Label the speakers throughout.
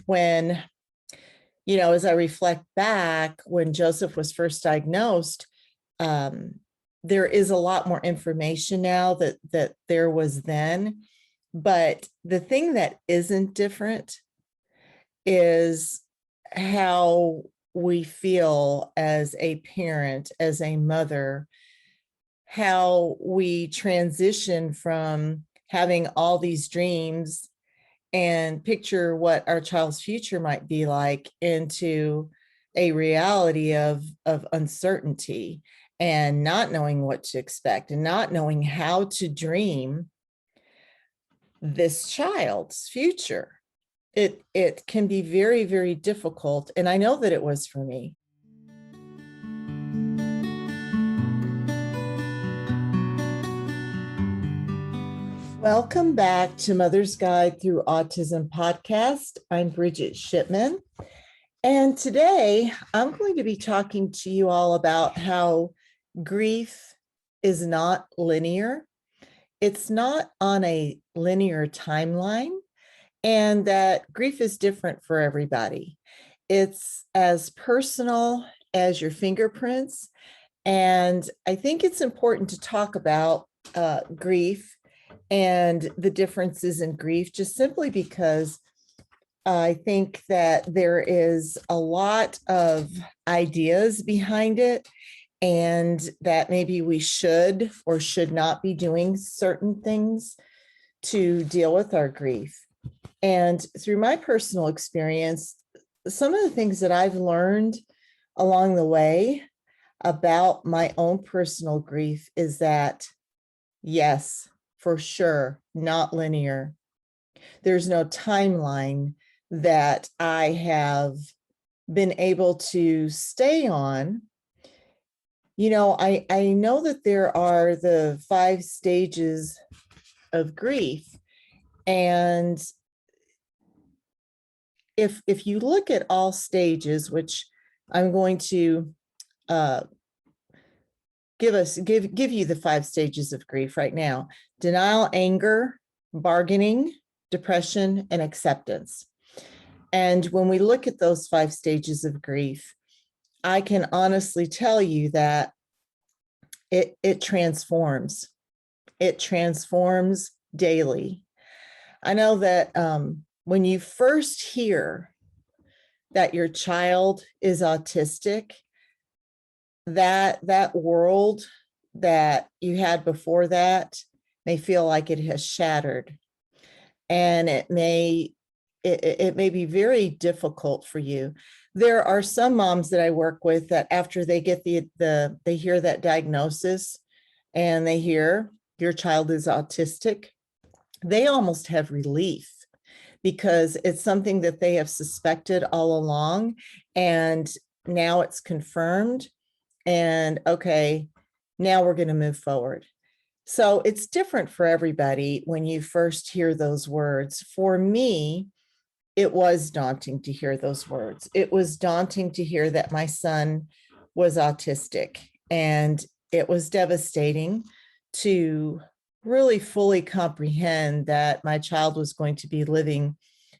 Speaker 1: when, as I reflect back, when Joseph was first diagnosed, there is a lot more information now that there was then. But the thing that isn't different is how we feel as a parent, as a mother, how we transition from having all these dreams and picture what our child's future might be like into a reality of uncertainty and not knowing what to expect and not knowing how to dream this child's future. It can be very, very difficult. And I know that it was for me. Welcome back to Mother's Guide Through Autism podcast. I'm Bridget Shipman. And today I'm going to be talking to you all about how grief is not linear. It's not on a linear timeline, and that grief is different for everybody. It's as personal as your fingerprints. And I think it's important to talk about grief and the differences in grief, just simply because I think that there is a lot of ideas behind it, and that maybe we should or should not be doing certain things to deal with our grief. And through my personal experience, some of the things that I've learned along the way about my own personal grief is that, yes, for sure, not linear. There's no timeline that I have been able to stay on. I know that there are the 5 stages of grief. And if you look at all stages, which I'm going to give you the 5 stages of grief right now: denial, anger, bargaining, depression, and acceptance. And when we look at those 5 stages of grief, I can honestly tell you that it transforms. It transforms daily. I know that when you first hear that your child is autistic, that world that you had before that may feel like it has shattered, and it may be very difficult for you. There are some moms that I work with that after they get they hear that diagnosis and they hear your child is autistic, they almost have relief, because it's something that they have suspected all along, and now it's confirmed. And okay, now we're going to move forward. So it's different for everybody when you first hear those words. For me, it was daunting to hear those words. It was daunting to hear that my son was autistic, and it was devastating to really fully comprehend that my child was going to be living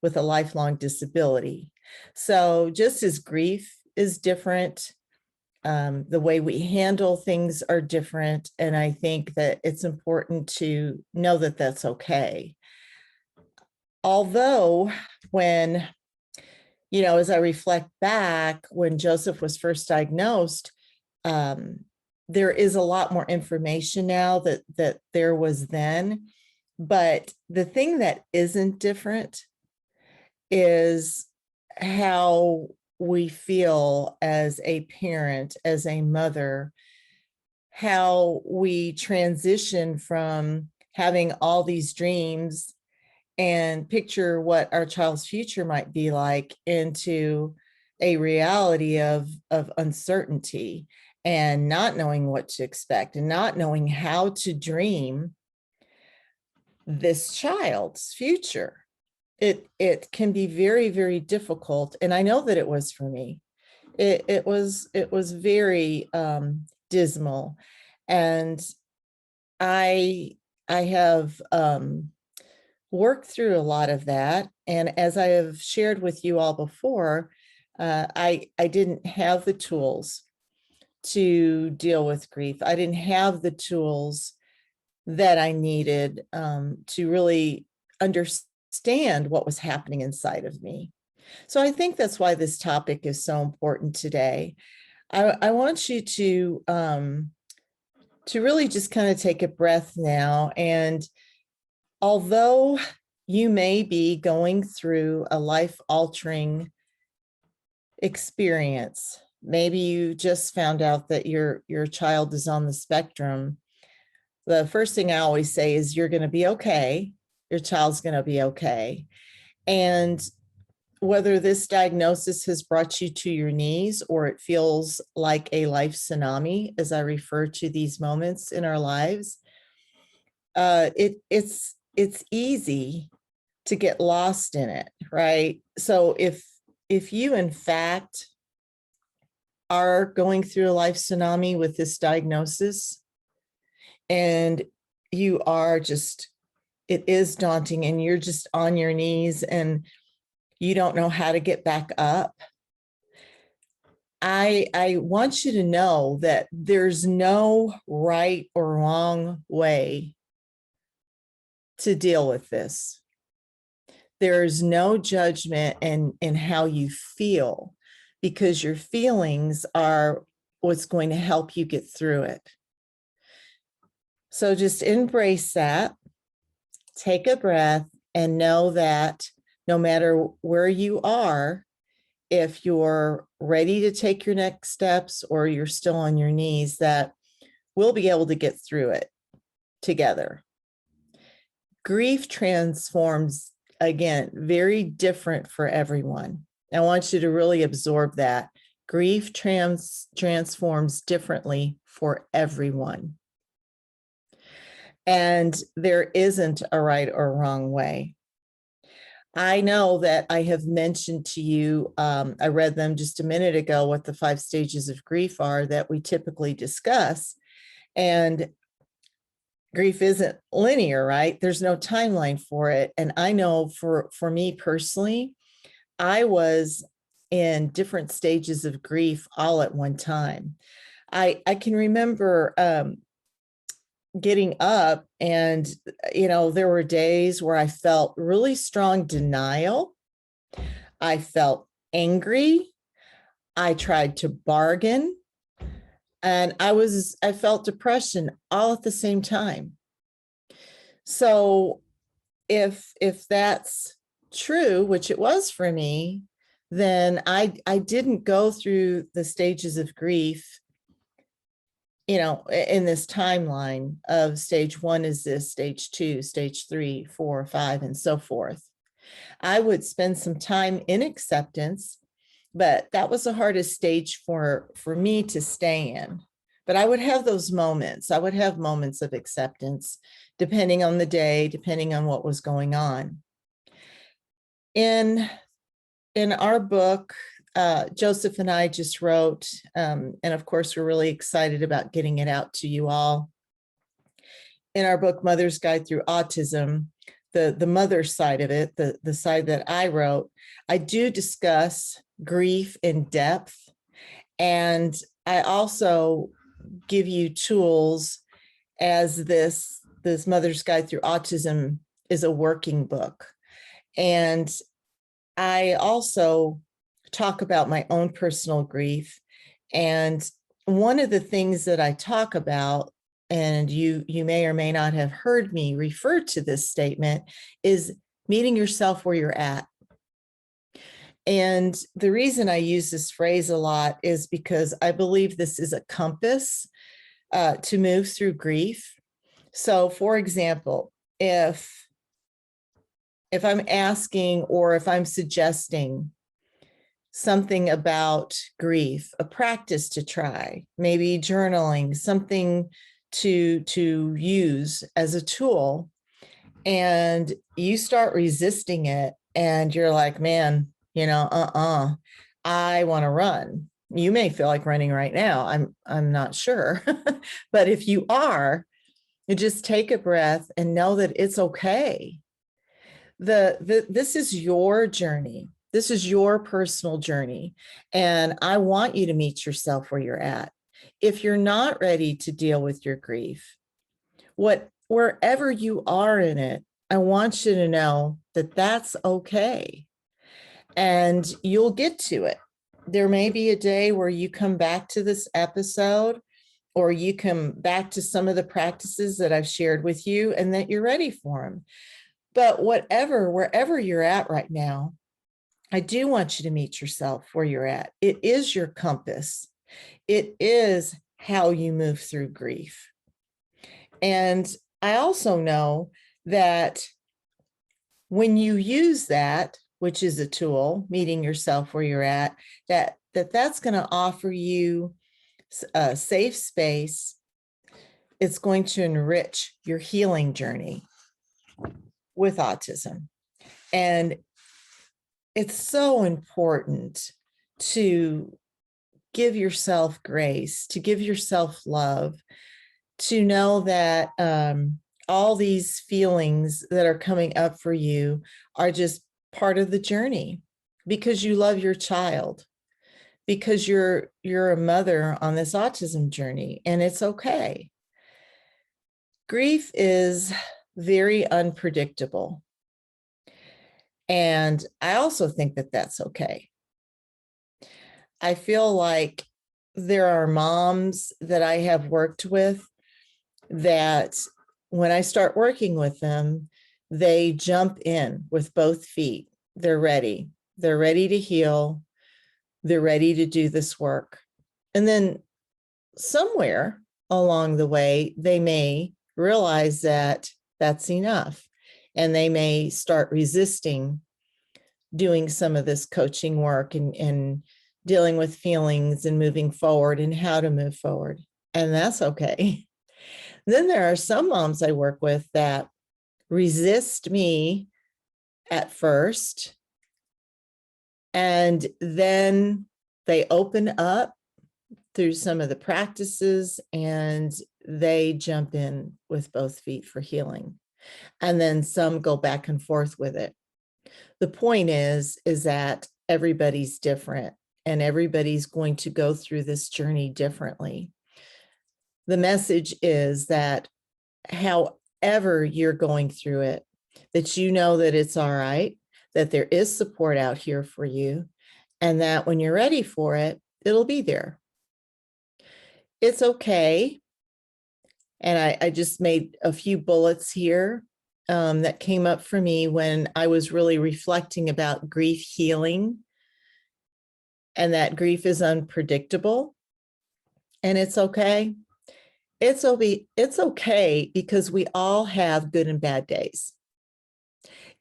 Speaker 1: with a lifelong disability. So just as grief is different, the way we handle things are different. And I think that it's important to know that that's okay. Although when, as I reflect back, when Joseph was first diagnosed, there is a lot more information now that there was then. But the thing that isn't different is how we feel as a parent, as a mother, how we transition from having all these dreams and picture what our child's future might be like into a reality of uncertainty and not knowing what to expect and not knowing how to dream this child's future. It can be very, very difficult. And I know that it was for me. It was very dismal. And I have worked through a lot of that. And as I have shared with you all before, I didn't have the tools to deal with grief. I didn't have the tools that I needed to really understand what was happening inside of me. So I think that's why this topic is so important today. I want you to really just kind of take a breath now. And although you may be going through a life-altering experience, maybe you just found out that your child is on the spectrum, the first thing I always say is you're going to be okay. Your child's going to be okay. And whether this diagnosis has brought you to your knees or it feels like a life tsunami, as I refer to these moments in our lives, it's easy to get lost in it, right? So if you in fact are going through a life tsunami with this diagnosis, and you are just, it is daunting, and you're just on your knees and you don't know how to get back up, I want you to know that there's no right or wrong way to deal with this. There's no judgment in how you feel, because your feelings are what's going to help you get through it. So just embrace that, take a breath, and know that no matter where you are, if you're ready to take your next steps or you're still on your knees, that we'll be able to get through it together. Grief transforms, again, very different for everyone. I want you to really absorb that. Grief transforms differently for everyone. And there isn't a right or wrong way. I know that I have mentioned to you, I read them just a minute ago, what the 5 stages of grief are that we typically discuss. And grief isn't linear, right? There's no timeline for it. And I know for me personally, I was in different stages of grief all at one time. I can remember getting up and, there were days where I felt really strong denial. I felt angry. I tried to bargain, and I felt depression all at the same time. So if that's true, which it was for me, then I didn't go through the stages of grief, in this timeline of stage 1 is this, stage 2, stage 3, 4, 5, and so forth. I would spend some time in acceptance, but that was the hardest stage for me to stay in. But I would have those moments. I would have moments of acceptance, depending on the day, depending on what was going on. In our book, Joseph and I just wrote, and of course, we're really excited about getting it out to you all. In our book, Mother's Guide Through Autism, the mother side of it, the side that I wrote, I do discuss grief in depth. And I also give you tools, as this Mother's Guide Through Autism is a working book. And I also talk about my own personal grief. And one of the things that I talk about, and you may or may not have heard me refer to this statement, is meeting yourself where you're at. And the reason I use this phrase a lot is because I believe this is a compass to move through grief. So, for example, if I'm asking or if I'm suggesting something about grief, a practice to try, maybe journaling, something to use as a tool, and you start resisting it and you're like, man, I want to run. You may feel like running right now. I'm not sure. But if you are, you just take a breath and know that it's okay. This is your journey. This is your personal journey. And I want you to meet yourself where you're at. If you're not ready to deal with your grief, wherever you are in it, I want you to know that that's okay. And you'll get to it. There may be a day where you come back to this episode, or you come back to some of the practices that I've shared with you, and that you're ready for them. But wherever you're at right now, I do want you to meet yourself where you're at. It is your compass. It is how you move through grief. And I also know that when you use that, which is a tool, meeting yourself where you're at, that's going to offer you a safe space. It's going to enrich your healing journey with autism. And it's so important to give yourself grace, to give yourself love, to know that all these feelings that are coming up for you are just part of the journey, because you love your child, because you're a mother on this autism journey, and it's okay. Grief is very unpredictable. And I also think that that's okay. I feel like there are moms that I have worked with that when I start working with them, they jump in with both feet. They're ready. They're ready to heal. They're ready to do this work. And then somewhere along the way, they may realize that that's enough. And they may start resisting doing some of this coaching work and dealing with feelings and moving forward and how to move forward. And that's okay. Then there are some moms I work with that resist me at first, and then they open up through some of the practices and they jump in with both feet for healing. And then some go back and forth with it. The point is that everybody's different and everybody's going to go through this journey differently. The message is that however you're going through it, that you know that it's all right, that there is support out here for you, and that when you're ready for it, it'll be there. It's okay. And I just made a few bullets here that came up for me when I was really reflecting about grief healing, and that grief is unpredictable, and it's okay. It's okay because we all have good and bad days.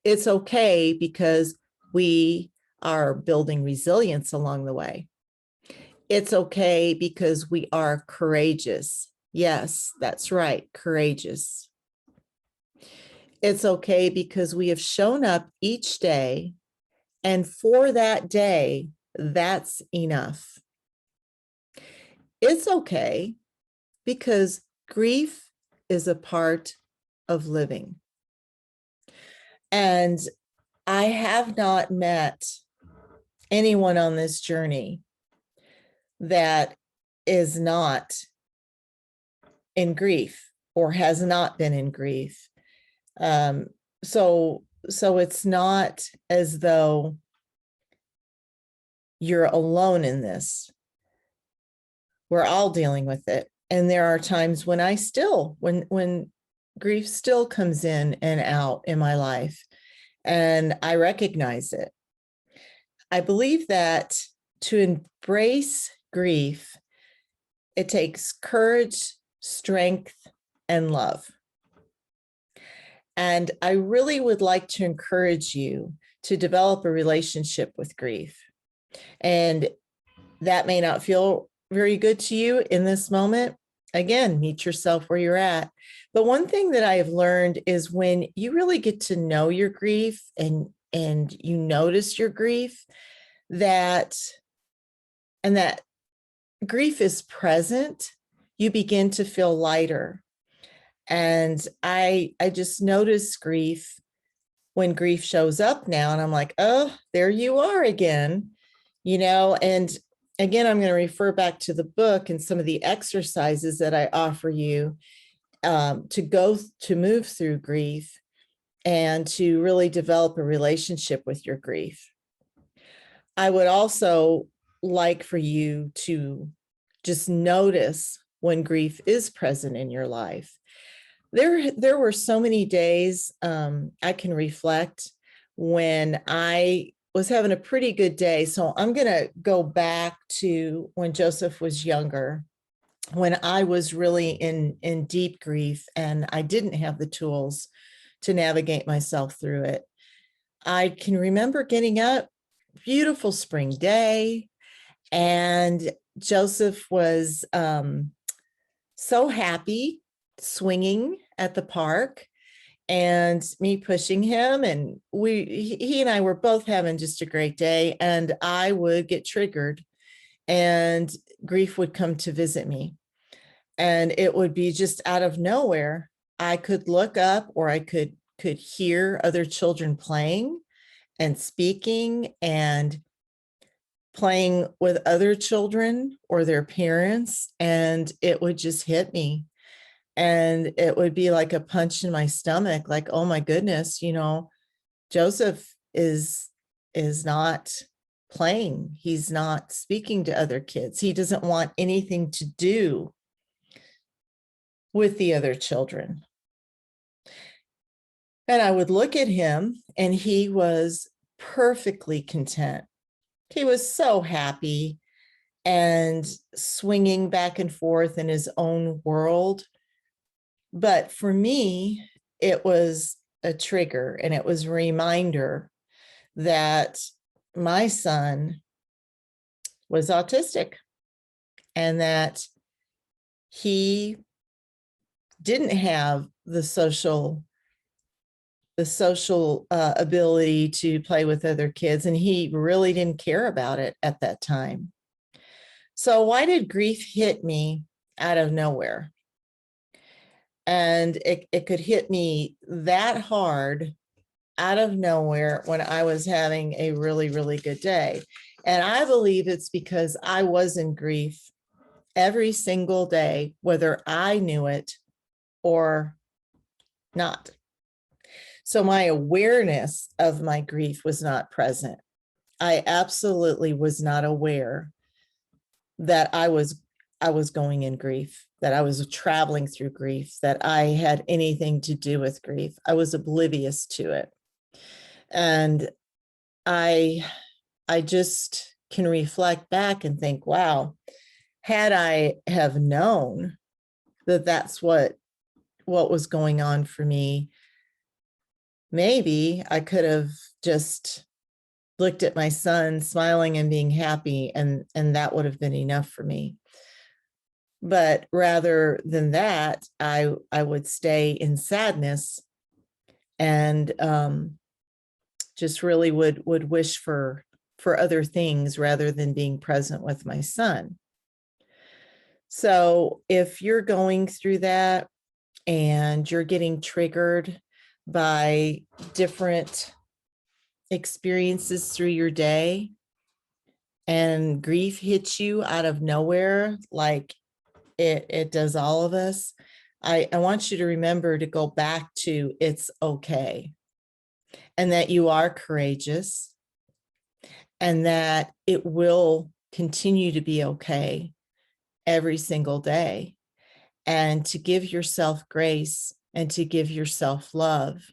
Speaker 1: It's okay because we are building resilience along the way. It's okay because we are courageous. Yes, that's right, courageous. It's okay because we have shown up each day, and for that day, that's enough. It's okay because grief is a part of living. And I have not met anyone on this journey that is not in grief or has not been in grief. So it's not as though you're alone in this. We're all dealing with it. And there are times when when grief still comes in and out in my life, and I recognize it. I believe that to embrace grief, it takes courage, strength, and love. And I really would like to encourage you to develop a relationship with grief. And that may not feel very good to you in this moment. Again, meet yourself where you're at. But one thing that I have learned is when you really get to know your grief and you notice your grief, that grief is present, you begin to feel lighter. And I just notice grief when grief shows up now, and I'm like, oh, there you are again, and again, I'm going to refer back to the book and some of the exercises that I offer you to move through grief and to really develop a relationship with your grief. I would also like for you to just notice when grief is present in your life. There were so many days I can reflect when I was having a pretty good day. So I'm going to go back to when Joseph was younger, when I was really in deep grief and I didn't have the tools to navigate myself through it. I can remember getting up, beautiful spring day, and Joseph was so happy, swinging at the park, and me pushing him, and he and I were both having just a great day, and I would get triggered and grief would come to visit me, and it would be just out of nowhere. I could look up, or I could hear other children playing and speaking and playing with other children or their parents, and it would just hit me. And it would be like a punch in my stomach, like, oh my goodness, Joseph is not playing. He's not speaking to other kids. He doesn't want anything to do with the other children. And I would look at him, and he was perfectly content. He was so happy and swinging back and forth in his own world. But for me, it was a trigger, and it was a reminder that my son was autistic and that he didn't have the social ability to play with other kids, and he really didn't care about it at that time. So why did grief hit me out of nowhere? And it could hit me that hard out of nowhere when I was having a really, really good day. And I believe it's because I was in grief every single day, whether I knew it or not. So my awareness of my grief was not present. I absolutely was not aware that I was going in grief, that I was traveling through grief, that I had anything to do with grief. I was oblivious to it. And I just can reflect back and think, wow, had I have known that that's what was going on for me, maybe I could have just looked at my son smiling and being happy, and that would have been enough for me. But rather than that, I would stay in sadness and just really would wish for other things rather than being present with my son. So if you're going through that and you're getting triggered by different experiences through your day, and grief hits you out of nowhere, like it does all of us, I want you to remember to go back to it's okay, and that you are courageous, and that it will continue to be okay every single day, and to give yourself grace and to give yourself love.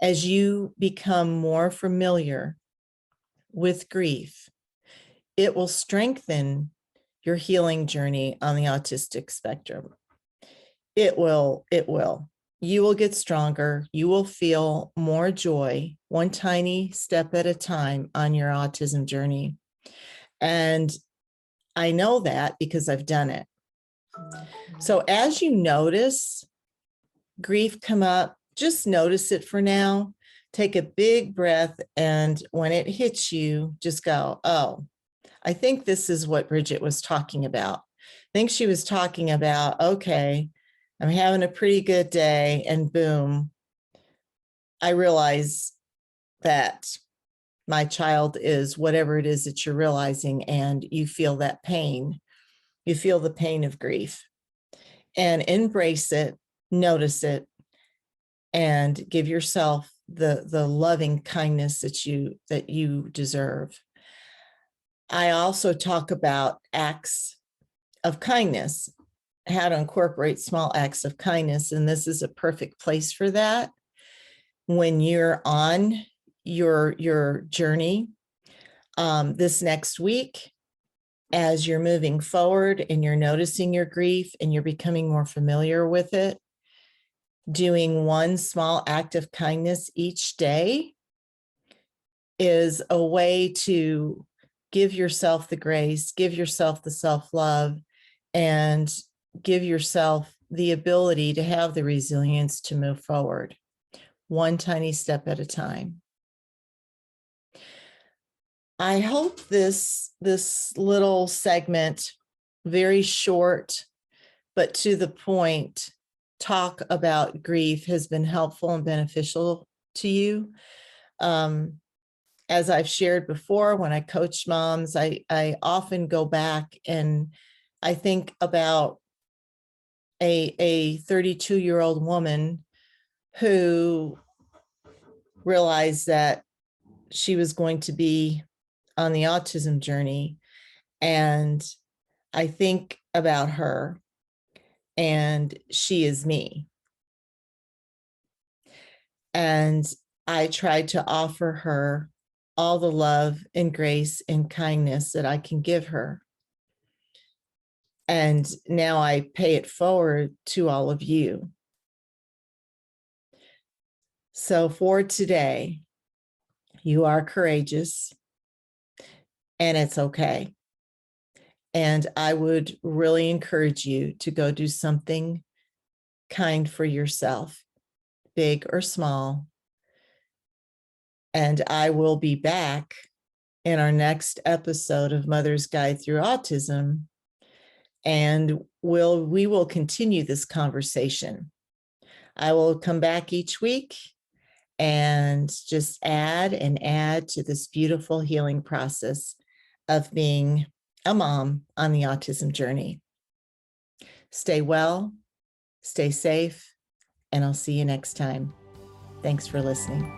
Speaker 1: As you become more familiar with grief, it will strengthen your healing journey on the autistic spectrum. It will. You will get stronger. You will feel more joy, one tiny step at a time on your autism journey. And I know that because I've done it. So as you notice grief come up, just notice it for now. Take a big breath, and when it hits you, just go, oh, I think this is what Bridget was talking about. I think she was talking about, okay, I'm having a pretty good day, and boom, I realize that my child is whatever it is that you're realizing, and you feel that pain. You feel the pain of grief, and embrace it, notice it, and give yourself the loving kindness that you deserve. I also talk about acts of kindness, how to incorporate small acts of kindness, and this is a perfect place for that. When you're on your journey this next week, as you're moving forward and you're noticing your grief and you're becoming more familiar with it, doing one small act of kindness each day is a way to give yourself the grace, give yourself the self-love, and give yourself the ability to have the resilience to move forward, one tiny step at a time. I hope this little segment, very short, but to the point, talk about grief has been helpful and beneficial to you. As I've shared before, when I coach moms, I often go back and I think about a 32-year-old woman who realized that she was going to be on the autism journey. And I think about her, and she is me. And I tried to offer her all the love and grace and kindness that I can give her. And now I pay it forward to all of you. So for today, you are courageous, and it's okay. And I would really encourage you to go do something kind for yourself, big or small. And I will be back in our next episode of Mother's Guide Through Autism, and we will continue this conversation. I will come back each week and just add and add to this beautiful healing process of being a mom on the autism journey. Stay well, stay safe, and I'll see you next time. Thanks for listening.